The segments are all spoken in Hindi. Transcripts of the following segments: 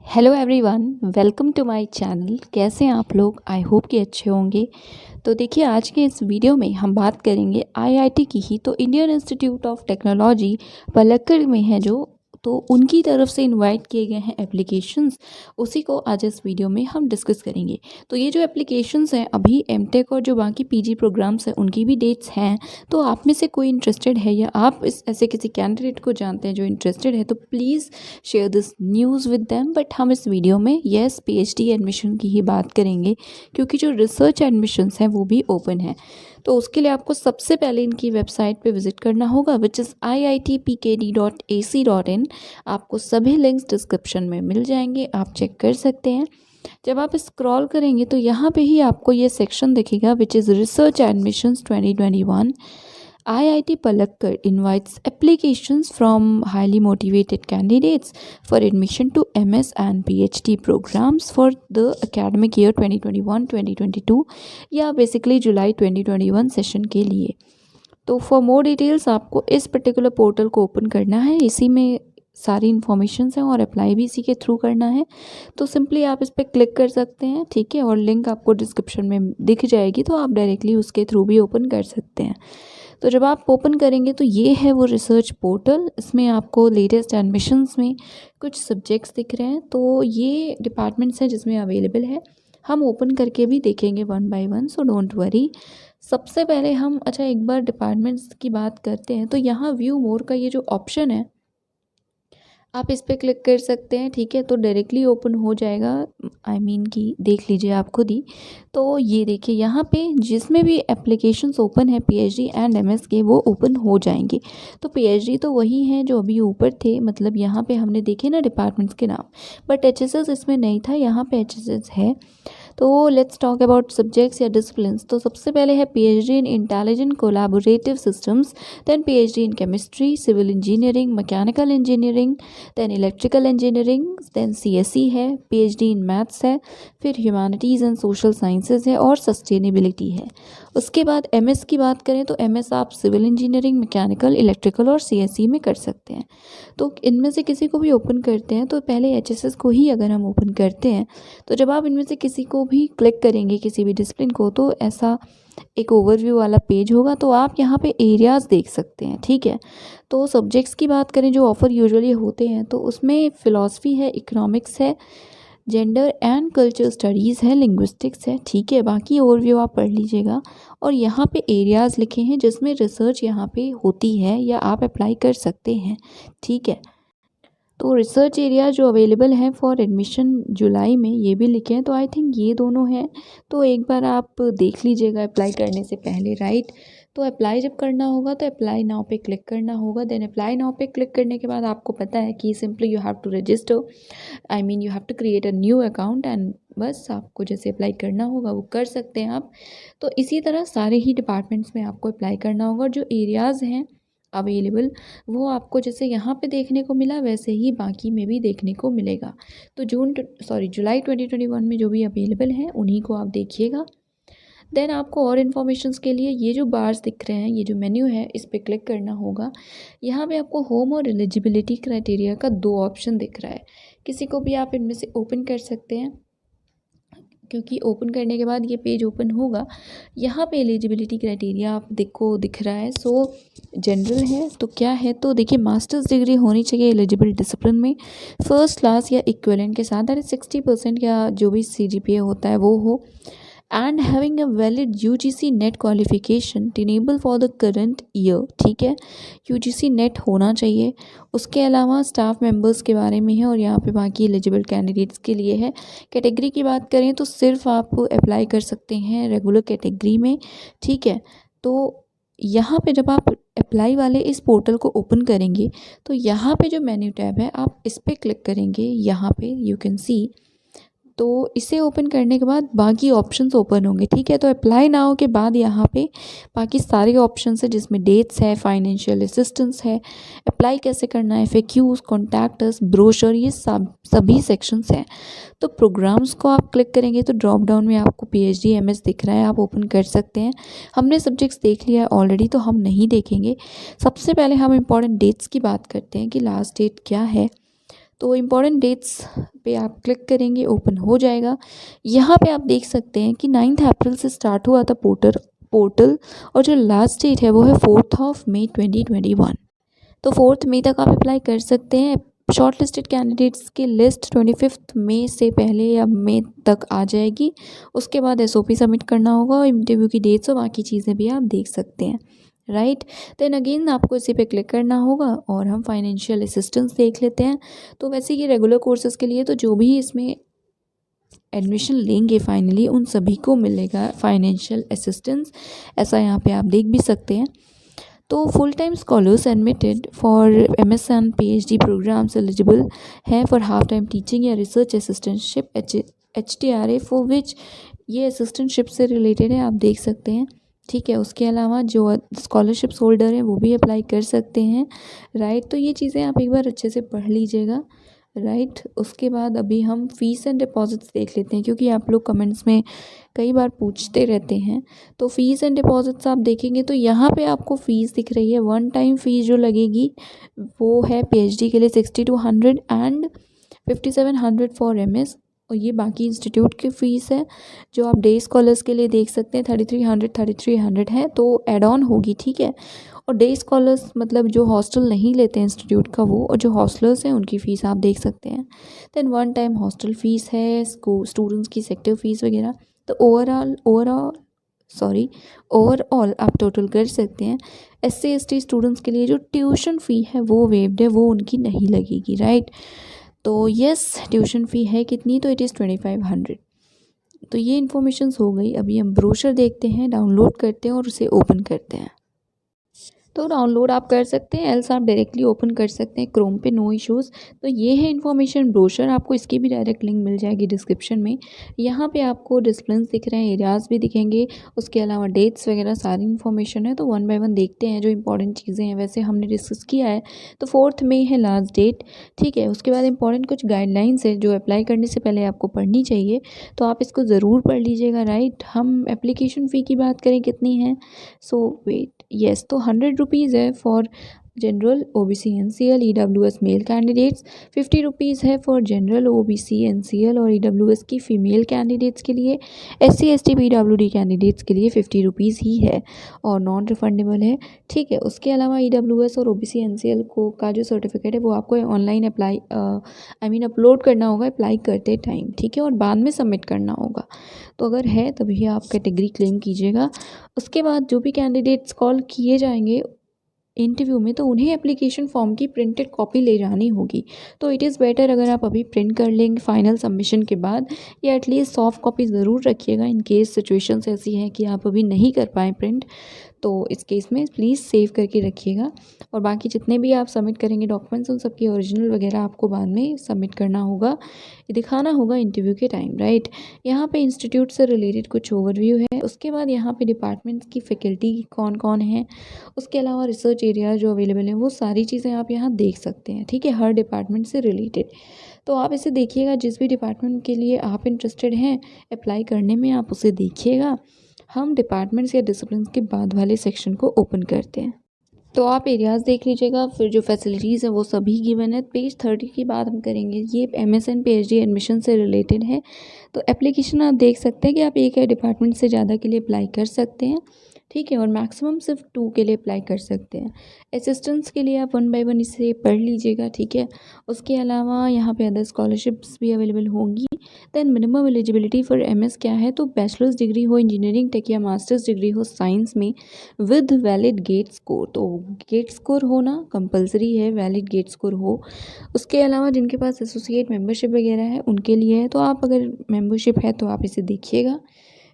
Hello everyone, welcome to my channel. कैसे हैं आप लोग? आई होप कि अच्छे होंगे। तो देखिए, आज के इस वीडियो में हम बात करेंगे आईआईटी की ही। तो Indian institute of technology Palakkad में है जो, तो उनकी तरफ से इनवाइट किए गए हैं एप्लीकेशंस, उसी को आज इस वीडियो में हम डिस्कस करेंगे। तो ये जो एप्लीकेशंस हैं, अभी एमटेक और जो बाकी पीजी प्रोग्राम्स हैं उनकी भी डेट्स हैं। तो आप में से कोई इंटरेस्टेड है या आप इस ऐसे किसी कैंडिडेट को जानते हैं जो इंटरेस्टेड है, तो please share this news with them. But हम इस वीडियो में पीएचडी एडमिशन की ही बात करेंगे, क्योंकि जो रिसर्च एडमिशन्स हैं वो भी ओपन है। तो उसके लिए आपको सबसे पहले इनकी वेबसाइट पे विजिट करना होगा, विच इज़ iitpkd.ac.in। आपको सभी लिंक्स डिस्क्रिप्शन में मिल जाएंगे, आप चेक कर सकते हैं। जब आप स्क्रॉल करेंगे तो यहाँ पे ही आपको ये सेक्शन दिखेगा, which is research admissions 2021। IIT Palakkad invites applications from highly motivated candidates for admission to MS and PhD programs for the academic year 2021-2022 या बेसिकली जुलाई 2021 सेशन के लिए। तो फॉर मोर डिटेल्स आपको इस पर्टिकुलर पोर्टल को ओपन करना है, इसी में सारी इन्फॉर्मेशन हैं और अप्लाई भी इसी के थ्रू करना है। तो सिंपली आप इस पर क्लिक कर सकते हैं, ठीक है, और लिंक आपको डिस्क्रिप्शन में दिख जाएगी, तो आप डायरेक्टली उसके थ्रू भी ओपन कर सकते हैं। तो जब आप ओपन करेंगे तो ये है वो रिसर्च पोर्टल। इसमें आपको लेटेस्ट एडमिशन्स में कुछ सब्जेक्ट्स दिख रहे हैं। तो ये डिपार्टमेंट्स हैं जिसमें अवेलेबल है, हम ओपन करके भी देखेंगे one by one, so don't worry. सबसे पहले हम एक बार डिपार्टमेंट्स की बात करते हैं। तो यहाँ व्यू मोर का ये जो ऑप्शन है, आप इस पर क्लिक कर सकते हैं, ठीक है। तो डायरेक्टली ओपन हो जाएगा, कि देख लीजिए आप खुद ही। तो ये देखिए, यहाँ पे जिसमें भी एप्लीकेशंस ओपन है पीएचडी एंड एमएस के, वो ओपन हो जाएंगे। तो पीएचडी तो वही है जो अभी ऊपर थे, मतलब यहाँ पे हमने देखे ना डिपार्टमेंट्स के नाम, बट एचएसएस इसमें नहीं था, यहाँ पे एचएसएस है। तो लेट्स टॉक अबाउट सब्जेक्ट्स या डिसिप्लिन्स। तो सबसे पहले है PhD in intelligent collaborative systems, then PhD in chemistry, civil engineering, mechanical engineering, then electrical engineering, then CSE है, पीएचडी इन मैथ्स है, फिर ह्यूमैनिटीज़ एंड सोशल साइंसेज है और सस्टेनेबिलिटी है। उसके बाद एमएस की बात करें तो एमएस आप सिविल इंजीनियरिंग, मैकेनिकल, इलेक्ट्रिकल और सीएसई में कर सकते हैं। तो इनमें से किसी को भी ओपन करते हैं तो पहले एचएसएस को ही अगर हम ओपन करते हैं, तो जब आप इनमें से किसी को भी क्लिक करेंगे, किसी भी डिसिप्लिन को, तो ऐसा एक ओवरव्यू वाला पेज होगा। तो आप यहाँ पे एरियाज़ देख सकते हैं, ठीक है। तो सब्जेक्ट्स की बात करें जो ऑफ़र यूजुअली होते हैं, तो उसमें फ़िलासफ़ी है, इकोनॉमिक्स है, जेंडर एंड कल्चर स्टडीज़ है, लिंग्विस्टिक्स है, ठीक है। बाकी ओवरव्यू आप पढ़ लीजिएगा। और यहाँ पे एरियाज़ लिखे हैं जिसमें रिसर्च यहाँ पे होती है या आप अप्लाई कर सकते हैं, ठीक है। तो रिसर्च एरिया जो अवेलेबल है फॉर एडमिशन जुलाई में, ये भी लिखे हैं। तो आई थिंक ये दोनों हैं, तो एक बार आप देख लीजिएगा अप्लाई करने से पहले, राइट। तो अप्लाई जब करना होगा तो अप्लाई नाउ पे क्लिक करना होगा। देन अप्लाई नाउ पे क्लिक करने के बाद आपको पता है कि simply you have to register, you have to create a new account, and बस आपको जैसे अप्लाई करना होगा वो कर सकते हैं आप। तो इसी तरह सारे ही डिपार्टमेंट्स में आपको अप्लाई करना होगा। और जो एरियाज़ हैं अवेलेबल, वो आपको जैसे यहाँ पे देखने को मिला वैसे ही बाकी में भी देखने को मिलेगा। तो जुलाई 2021 में जो भी अवेलेबल हैं उन्हीं को आप देखिएगा। देन आपको और इन्फॉर्मेशंस के लिए ये जो बार्स दिख रहे हैं, ये जो मेन्यू है, इस पर क्लिक करना होगा। यहाँ पे आपको होम और एलिजिबिलिटी क्राइटेरिया का 2 ऑप्शन दिख रहा है। किसी को भी आप इनमें से ओपन कर सकते हैं, क्योंकि ओपन करने के बाद ये पेज ओपन होगा। यहाँ पे एलिजिबिलिटी क्राइटेरिया आप दिख रहा है। सो जनरल है तो क्या है, तो देखिए, मास्टर्स डिग्री होनी चाहिए एलिजिबल डिसिप्लिन में, फर्स्ट क्लास या इक्विवेलेंट के साथ, दैट इज 60% या जो भी सीजीपीए होता है वो हो, and having a valid UGC net qualification tenable for the current year, ठीक है। यूजीसी नेट होना चाहिए। उसके अलावा स्टाफ मेंबर्स के बारे में है, और यहाँ पे बाकी एलिजिबल कैंडिडेट्स के लिए है। कैटेगरी की बात करें तो सिर्फ आप अप्लाई कर सकते हैं रेगुलर कैटेगरी में, ठीक है। तो यहाँ पे जब आप अप्लाई वाले इस पोर्टल को ओपन करेंगे तो यहाँ पे जो मेन्यू टैब है, आप इस पर क्लिक करेंगे, यहाँ पे यू कैन सी। तो इसे ओपन करने के बाद बाकी ऑप्शंस ओपन होंगे, ठीक है। तो अप्लाई नाउ के बाद यहाँ पे बाकी सारे ऑप्शंस है, जिसमें डेट्स है, फाइनेंशियल असिस्टेंस है, अप्लाई कैसे करना है, FAQs, कॉन्टैक्ट अस, ब्रोशर, ये सभी सेक्शंस हैं। तो प्रोग्राम्स को आप क्लिक करेंगे तो ड्रॉप डाउन में आपको पीएचडी एमएस दिख रहा है, आप ओपन कर सकते हैं। हमने सब्जेक्ट्स देख लिया है ऑलरेडी, तो हम नहीं देखेंगे। सबसे पहले हम इंपॉर्टेंट डेट्स की बात करते हैं कि लास्ट डेट क्या है। तो इम्पॉर्टेंट डेट्स पे आप क्लिक करेंगे, ओपन हो जाएगा। यहाँ पे आप देख सकते हैं कि 9 अप्रैल से स्टार्ट हुआ था पोर्टल और जो लास्ट डेट है वो है 4 मई 2021। तो 4 मई तक आप अप्लाई कर सकते हैं। शॉर्ट लिस्टेड कैंडिडेट्स की लिस्ट 25 मई से पहले या मई तक आ जाएगी। उसके बाद SOP सबमिट करना होगा और इंटरव्यू की डेट्स और बाकी चीज़ें भी आप देख सकते हैं, राइट। देन अगेन आपको इसी पे क्लिक करना होगा और हम फाइनेंशियल असिस्टेंस देख लेते हैं। तो वैसे कि रेगुलर कोर्सेज़ के लिए तो जो भी इसमें एडमिशन लेंगे फाइनली उन सभी को मिलेगा फाइनेंशियल असिस्टेंस, ऐसा यहाँ पे आप देख भी सकते हैं। तो full time scholars admitted for MS and PhD programmes eligible हैं फॉर हाफ टाइम टीचिंग या research assistantship HTRA for which ये असिस्टेंटशिप से रिलेटेड है, आप देख सकते हैं, ठीक है। उसके अलावा जो स्कॉलरशिप्स होल्डर हैं वो भी अप्लाई कर सकते हैं, राइट। तो ये चीज़ें आप एक बार अच्छे से पढ़ लीजिएगा, राइट। उसके बाद अभी हम फ़ीस एंड डिपॉजिट्स देख लेते हैं क्योंकि आप लोग कमेंट्स में कई बार पूछते रहते हैं। तो फ़ीस एंड डिपॉजिट्स आप देखेंगे तो यहाँ पे आपको फ़ीस दिख रही है। वन टाइम फ़ीस जो लगेगी वो है PhD के लिए 6200 एंड 5700 फॉर MS, और ये बाकी इंस्टीट्यूट की फ़ीस है। जो आप डे स्कॉलर्स के लिए देख सकते हैं 3300 है, तो एड ऑन होगी, ठीक है। और डे स्कॉलर्स मतलब जो हॉस्टल नहीं लेते हैं इंस्टीट्यूट का वो, और जो हॉस्टलर्स हैं उनकी फ़ीस आप देख सकते हैं। Then one time hostel fees है, स्टूडेंट्स की सेक्टर फ़ीस वगैरह। तो ओवरऑल आप टोटल कर सकते हैं। SC ST स्टूडेंट्स के लिए जो ट्यूशन फ़ी है वो वेव्ड है, वो उनकी नहीं लगेगी, राइट। तो यस, ट्यूशन फ़ी है कितनी, तो इट इज़ 2500। तो ये इन्फॉर्मेशन हो गई। अभी हम ब्रोशर देखते हैं, डाउनलोड करते हैं और उसे ओपन करते हैं। तो डाउनलोड आप कर सकते हैं, एल्स आप डायरेक्टली ओपन कर सकते हैं क्रोम पे, नो इश्यूज़। तो ये है इन्फॉर्मेशन ब्रोशर, आपको इसकी भी डायरेक्ट लिंक मिल जाएगी डिस्क्रिप्शन में। यहाँ पे आपको डिसिप्लिन्स दिख रहे हैं, एरियाज़ भी दिखेंगे, उसके अलावा डेट्स वगैरह सारी इन्फॉर्मेशन है। तो वन बाय वन देखते हैं जो इंपॉर्टेंट चीज़ें हैं। वैसे हमने डिस्कस किया है, तो 4 मई है लास्ट डेट, ठीक है। उसके बाद इंपॉर्टेंट कुछ गाइडलाइंस है जो अप्लाई करने से पहले आपको पढ़नी चाहिए, तो आप इसको ज़रूर पढ़ लीजिएगा, राइट। हम एप्लीकेशन फ़ी की बात करें कितनी है, सो वेट, येस, तो 100 रुपीज़ है for general OBC NCL EWS male candidates, 50 rupees है फॉर जनरल OBC NCL और EWS की फ़ीमेल कैंडिडेट्स के लिए। SC ST PWD कैंडिडेट्स के लिए 50 रुपीज़ ही है और नॉन रिफंडेबल है, ठीक है। उसके अलावा EWS और OBC NCL को का जो सर्टिफिकेट है वो आपको ऑनलाइन अपलोड करना होगा अप्लाई करते टाइम, ठीक है, और बाद में सबमिट करना होगा। तो अगर है तभी आप कैटेगरी क्लेम कीजिएगा। उसके बाद जो भी कैंडिडेट्स कॉल किए जाएंगे इंटरव्यू में, तो उन्हें एप्लीकेशन फॉर्म की प्रिंटेड कॉपी ले जानी होगी। तो इट इज़ बेटर अगर आप अभी प्रिंट कर लेंगे फाइनल सबमिशन के बाद, या एटलीस्ट सॉफ्ट कॉपी ज़रूर रखिएगा इन केस सिचुएशंस ऐसी हैं कि आप अभी नहीं कर पाएँ प्रिंट। तो इस केस में प्लीज़ सेव करके रखिएगा। और बाकी जितने भी आप सबमिट करेंगे डॉक्यूमेंट्स उन सब की ओरिजिनल वगैरह आपको बाद में सबमिट करना होगा, दिखाना होगा इंटरव्यू के टाइम, राइट। यहाँ पे इंस्टीट्यूट से रिलेटेड कुछ ओवरव्यू है। उसके बाद यहाँ पे डिपार्टमेंट्स की फैकल्टी कौन कौन है, उसके अलावा रिसर्च एरिया जो अवेलेबल हैं, वो सारी चीज़ें आप यहाँ देख सकते हैं, ठीक है, हर डिपार्टमेंट से रिलेटेड। तो आप इसे देखिएगा, जिस भी डिपार्टमेंट के लिए आप इंटरेस्टेड हैं अप्लाई करने में, आप उसे देखिएगा। हम डिपार्टमेंट्स या डिसिप्लिन के बाद वाले सेक्शन को ओपन करते हैं। तो आप एरियाज़ देख लीजिएगा, फिर जो फैसिलिटीज़ हैं वो सभी गिवन है। पेज 30 की बात हम करेंगे, ये MS एंड PhD एडमिशन से रिलेटेड है। तो एप्लीकेशन आप देख सकते हैं कि आप एक या डिपार्टमेंट से ज़्यादा के लिए अप्लाई कर सकते हैं, ठीक है, और मैक्सिमम सिर्फ 2 के लिए अप्लाई कर सकते हैं। असिस्टेंट्स के लिए आप वन बाय वन इसे पढ़ लीजिएगा, ठीक है। उसके अलावा यहाँ पे अदर स्कॉलरशिप्स भी अवेलेबल होंगी। Then minimum eligibility for MS क्या है, तो बैचलर्स डिग्री हो इंजीनियरिंग टेक या मास्टर्स डिग्री हो साइंस में विद वैलिड गेट स्कोर। तो गेट स्कोर होना कंपलसरी है, वैलिड गेट स्कोर हो। उसके अलावा जिनके पास एसोसिएट मेंबरशिप वगैरह है उनके लिए है, तो आप अगर मेंबरशिप है तो आप इसे देखिएगा,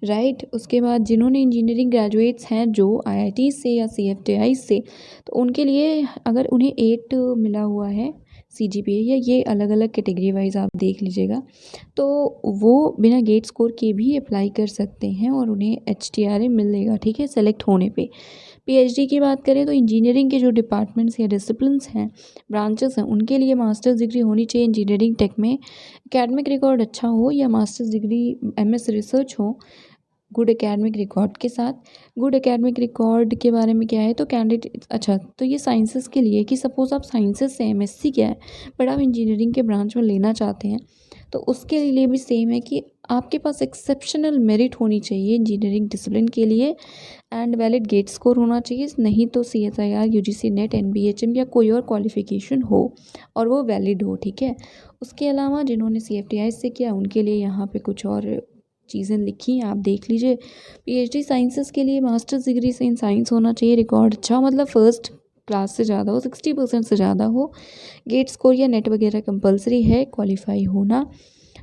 राइट। उसके बाद जिन्होंने इंजीनियरिंग ग्रेजुएट्स हैं जो IIT से या CFTI से, तो उनके लिए अगर उन्हें 8 मिला हुआ है CGPA, या ये अलग अलग कैटेगरी वाइज आप देख लीजिएगा, तो वो बिना गेट स्कोर के भी अप्लाई कर सकते हैं और उन्हें HTRA मिलेगा, ठीक है, सेलेक्ट होने पे। PhD की बात करें तो इंजीनियरिंग के जो डिपार्टमेंट्स या डिसिप्लिन्स हैं, ब्रांचेस हैं, उनके लिए मास्टर्स डिग्री होनी चाहिए इंजीनियरिंग टेक में, एकेडमिक रिकॉर्ड अच्छा हो या मास्टर्स डिग्री MS रिसर्च हो, गुड एकेडमिक रिकॉर्ड के साथ। गुड एकेडमिक रिकॉर्ड के बारे में क्या है तो कैंडिडेट, अच्छा तो ये साइंसेस के लिए कि सपोज़ आप साइंसेस से एमएससी किया है बट आप इंजीनियरिंग के ब्रांच में लेना चाहते हैं, तो उसके लिए भी सेम है कि आपके पास एक्सेप्शनल मेरिट होनी चाहिए इंजीनियरिंग डिसिप्लिन के लिए एंड वैलिड गेट स्कोर होना चाहिए, नहीं तो CSIR, UGC नेट, NBHM या कोई और क्वालिफिकेशन हो और वो वैलिड हो, ठीक है। उसके अलावा जिन्होंने CFTI से किया उनके लिए यहाँ पे कुछ और चीज़ें लिखी हैं, आप देख लीजिए। PhD साइंसेस के लिए मास्टर्स डिग्री से इन साइंस होना चाहिए, रिकॉर्ड अच्छा मतलब फर्स्ट क्लास से ज़्यादा हो, 60% से ज़्यादा हो, गेट स्कोर या नेट वगैरह कंपलसरी है, क्वालिफाई होना,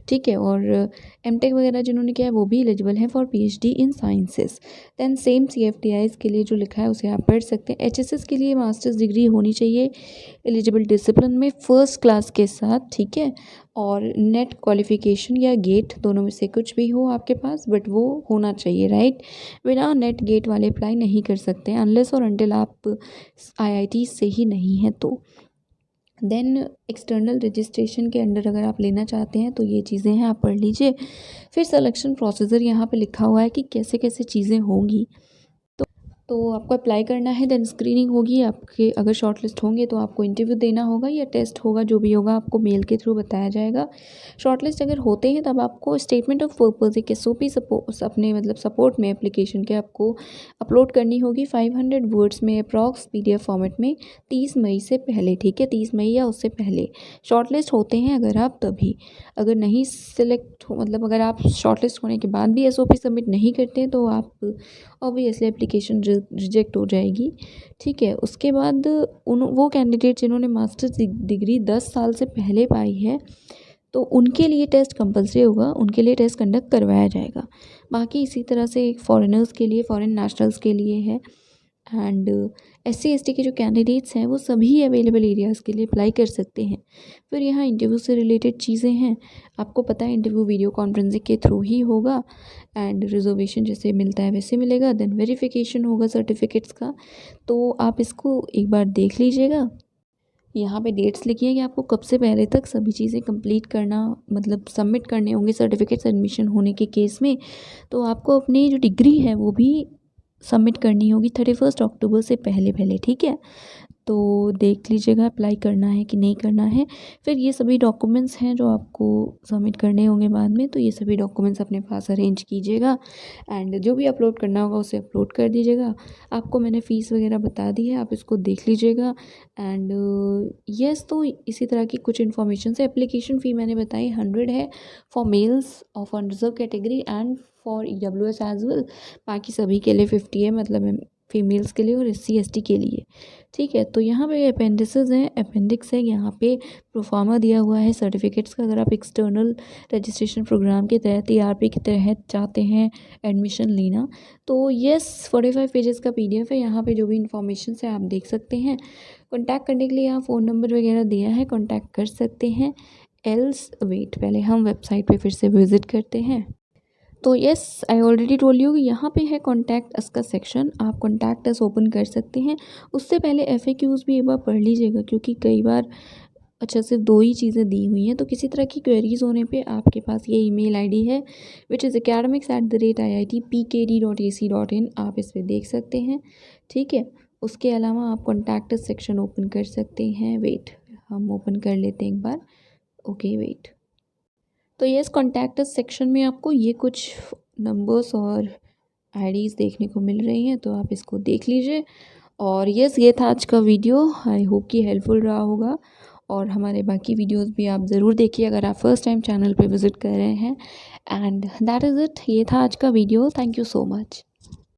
ठीक है। और एमटेक वगैरह जिन्होंने किया है वो भी एलिजिबल है for PhD in sciences. Then same CFTIs के लिए जो लिखा है उसे आप पढ़ सकते हैं। HSS के लिए मास्टर्स डिग्री होनी चाहिए एलिजिबल डिसिप्लिन में फर्स्ट क्लास के साथ, ठीक है। और नेट क्वालिफिकेशन या गेट दोनों में से कुछ भी हो आपके पास, बट वो होना चाहिए, राइट। बिना नेट गेट वाले अप्लाई नहीं कर सकते अनलेस और अनटिल आप IIT से ही नहीं हैं तो। देन एक्सटर्नल रजिस्ट्रेशन के अंडर अगर आप लेना चाहते हैं तो ये चीज़ें हैं, आप पढ़ लीजिए। फिर सिलेक्शन प्रोसीजर यहाँ पे लिखा हुआ है कि कैसे कैसे चीज़ें होंगी। तो आपको अप्लाई करना है, देन स्क्रीनिंग होगी आपके, अगर शॉर्टलिस्ट होंगे तो आपको इंटरव्यू देना होगा या टेस्ट होगा, जो भी होगा आपको मेल के थ्रू बताया जाएगा। शॉर्टलिस्ट अगर होते हैं तब आपको स्टेटमेंट ऑफ पर्पज़ एक SOP अपने मतलब सपोर्ट में एप्लीकेशन के आपको अपलोड करनी होगी 500 वर्ड्स में अप्रॉक्स PDF फॉर्मेट में 30 मई से पहले, ठीक है, 30 मई या उससे पहले शॉर्टलिस्ट होते हैं अगर आप तभी। अगर नहीं सिलेक्ट मतलब अगर आप शॉर्टलिस्ट होने के बाद भी SOP सबमिट नहीं करते हैं तो आप ऑब्वियसली एप्लीकेशन रिजेक्ट हो जाएगी, ठीक है। उसके बाद वो कैंडिडेट जिन्होंने मास्टर्स डिग्री 10 साल से पहले पाई है तो उनके लिए टेस्ट कंपलसरी होगा, उनके लिए टेस्ट कंडक्ट करवाया जाएगा। बाकी इसी तरह से फॉरेनर्स के लिए, फॉरेन नेशनल्स के लिए है एंड SC ST के जो कैंडिडेट्स हैं वो सभी अवेलेबल एरियाज़ के लिए अप्लाई कर सकते हैं। फिर यहाँ इंटरव्यू से रिलेटेड चीज़ें हैं, आपको पता है इंटरव्यू वीडियो कॉन्फ्रेंसिंग के थ्रू ही होगा एंड रिजर्वेशन जैसे मिलता है वैसे मिलेगा। देन वेरिफिकेशन होगा सर्टिफिकेट्स का, तो आप इसको एक बार देख लीजिएगा। यहाँ पे डेट्स लिखी है कि आपको कब से पहले तक सभी चीज़ें कंप्लीट करना मतलब सबमिट करने होंगे सर्टिफिकेट्स एडमिशन होने के केस में। तो आपको अपनी जो डिग्री है वो भी सबमिट करनी होगी 31 अक्टूबर से पहले पहले, ठीक है। तो देख लीजिएगा अप्लाई करना है कि नहीं करना है। फिर ये सभी डॉक्यूमेंट्स हैं जो आपको सबमिट करने होंगे बाद में, तो ये सभी डॉक्यूमेंट्स अपने पास अरेंज कीजिएगा एंड जो भी अपलोड करना होगा उसे अपलोड कर दीजिएगा। आपको मैंने फ़ीस वगैरह बता दी है, आप इसको देख लीजिएगा एंड येस। तो इसी तरह की कुछ इन्फॉर्मेशन से एप्लीकेशन फ़ी मैंने बताई 100 है for males of unreserved category and for EWS as well. बाकी सभी के लिए 50 है, मतलब फीमेल्स के लिए और SC ST के लिए, ठीक है। तो यहाँ पे अपेंडिसेस हैं, अपेंडिक्स है, यहाँ पे प्रोफार्मा दिया हुआ है सर्टिफिकेट्स का। अगर आप एक्सटर्नल रजिस्ट्रेशन प्रोग्राम के तहत ERP के तहत चाहते हैं एडमिशन लेना तो येस 45 पेजेस का PDF है। यहाँ पे जो भी इंफॉर्मेशन है आप देख सकते हैं। कॉन्टैक्ट करने के लिए यहाँ फ़ोन नंबर वगैरह दिया है, कॉन्टैक्ट कर सकते हैं। एल्स वेट, पहले हम वेबसाइट पे फिर से विज़िट करते हैं। तो yes I already told you यहाँ पे है कॉन्टैक्ट अस का सेक्शन, आप कॉन्टैक्ट अस ओपन कर सकते हैं। उससे पहले FAQs भी एक बार पढ़ लीजिएगा क्योंकि कई बार अच्छा सिर्फ 2 ही चीज़ें दी हुई हैं, तो किसी तरह की क्वेरीज़ होने पे आपके पास ये ईमेल ID है विच इज़ academics@iitpkd.ac.in, आप इस पर देख सकते हैं, ठीक है। उसके अलावा आप कॉन्टैक्ट अस सेक्शन ओपन कर सकते हैं। वेट, हम ओपन कर लेते हैं एक बार, ओके वेट। तो येस कॉन्टैक्ट अस सेक्शन में आपको ये कुछ नंबर्स और IDs देखने को मिल रही हैं, तो आप इसको देख लीजिए। और येस ये था आज का वीडियो, आई होप कि हेल्पफुल रहा होगा और हमारे बाकी वीडियोस भी आप ज़रूर देखिए अगर आप फर्स्ट टाइम चैनल पे विज़िट कर रहे हैं। एंड दैट इज़ इट, ये था आज का video. Thank you so much.